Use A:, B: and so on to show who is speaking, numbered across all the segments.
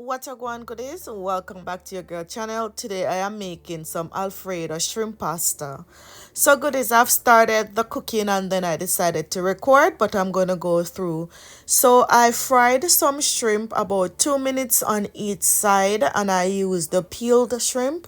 A: What's up, one goodies? Welcome back to your girl channel. Today I am making some Alfredo shrimp pasta. So goodies, I've started the cooking and then I decided to record, but I'm gonna go through. So I fried some shrimp about 2 minutes on each side, and I used the peeled shrimp,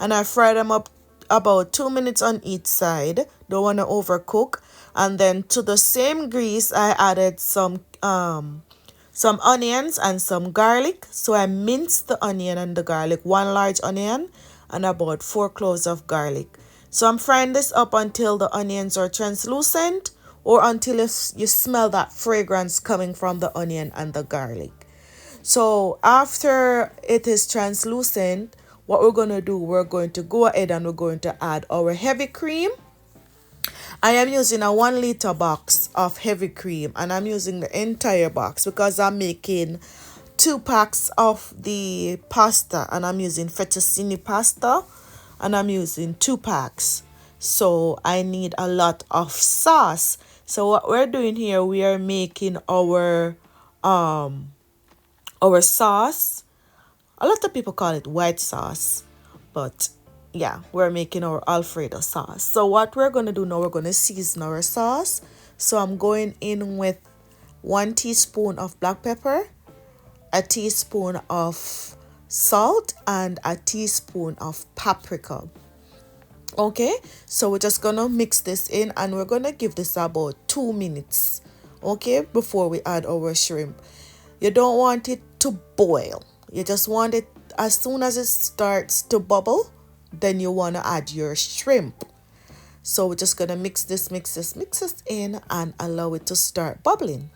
A: and I fried them up about 2 minutes on each side. Don't want to overcook. And then to the same grease I added some onions and some garlic. So I minced the onion and the garlic, one large onion and about 4 cloves of garlic. So I'm frying this up until the onions are translucent, or until you smell that fragrance coming from the onion and the garlic. So after it is translucent, what we're going to do, we're going to go ahead and we're going to add our heavy cream. I am using a 1 liter box of heavy cream, and I'm using the entire box because I'm making 2 packs of the pasta, and I'm using fettuccine pasta, and I'm using 2 packs. So I need a lot of sauce. So what we're doing here, we are making our sauce. A lot of people call it white sauce, but yeah, we're making our Alfredo sauce. So what we're going to do now, we're going to season our sauce. So I'm going in with 1 teaspoon of black pepper, a teaspoon of salt, and a teaspoon of paprika. Okay, so we're just gonna mix this in, and we're gonna give this about 2 minutes, okay, before we add our shrimp. You don't want it to boil. You just want it, as soon as it starts to bubble, then you want to add your shrimp. So we're just going to mix this in and allow it to start bubbling.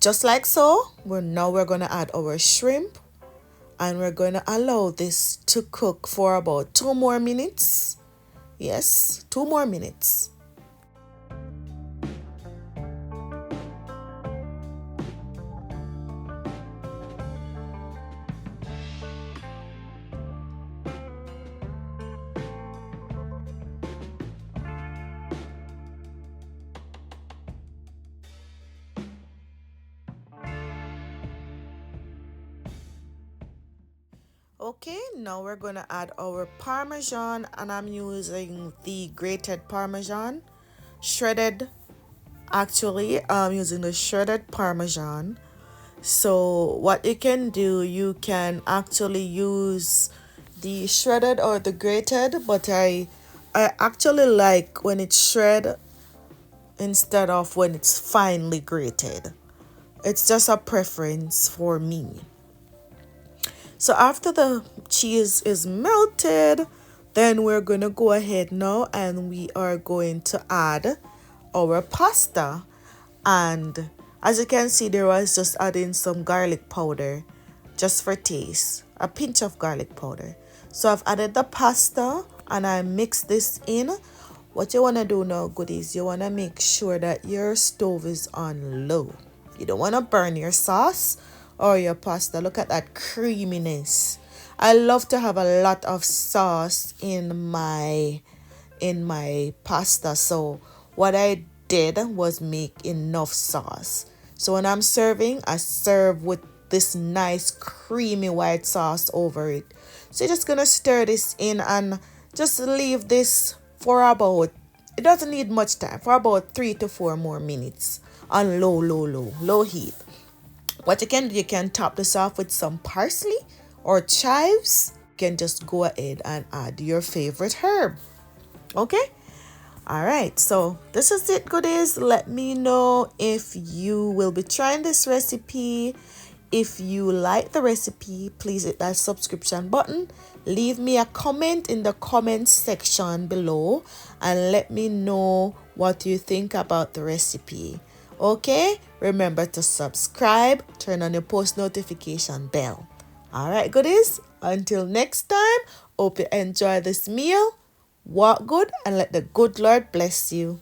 A: Just like so. We're going to add our shrimp, and we're going to allow this to cook for about 2 more minutes. Yes, 2 more minutes. Okay, now we're going to add our Parmesan, and I'm using the grated Parmesan. Shredded, actually, I'm using the shredded Parmesan. So what you can do, you can actually use the shredded or the grated, but I actually like when it's shredded instead of when it's finely grated. It's just a preference for me. So after the cheese is melted, then we're going to go ahead now and we are going to add our pasta. And as you can see, there was just adding some garlic powder just for taste, a pinch of garlic powder. So I've added the pasta and I mix this in. What you want to do now, goodies, you want to make sure that your stove is on low. You don't want to burn your sauce or your pasta. Look at that creaminess. I love to have a lot of sauce in my pasta. So what I did was make enough sauce. So when I'm serving, I serve with this nice creamy white sauce over it. So you're just gonna stir this in and just leave this for about, it doesn't need much time, for about 3 to 4 more minutes on low heat. What you can do, you can top this off with some parsley or chives. You can just go ahead and add your favorite herb. Okay? All right, so this is it, goodies. Let me know if you will be trying this recipe. If you like the recipe, please hit that subscription button. Leave me a comment in the comment section below and let me know what you think about the recipe. Okay, remember to subscribe, turn on your post notification bell. All right, goodies, until next time, hope you enjoy this meal. Walk good and let the good Lord bless you.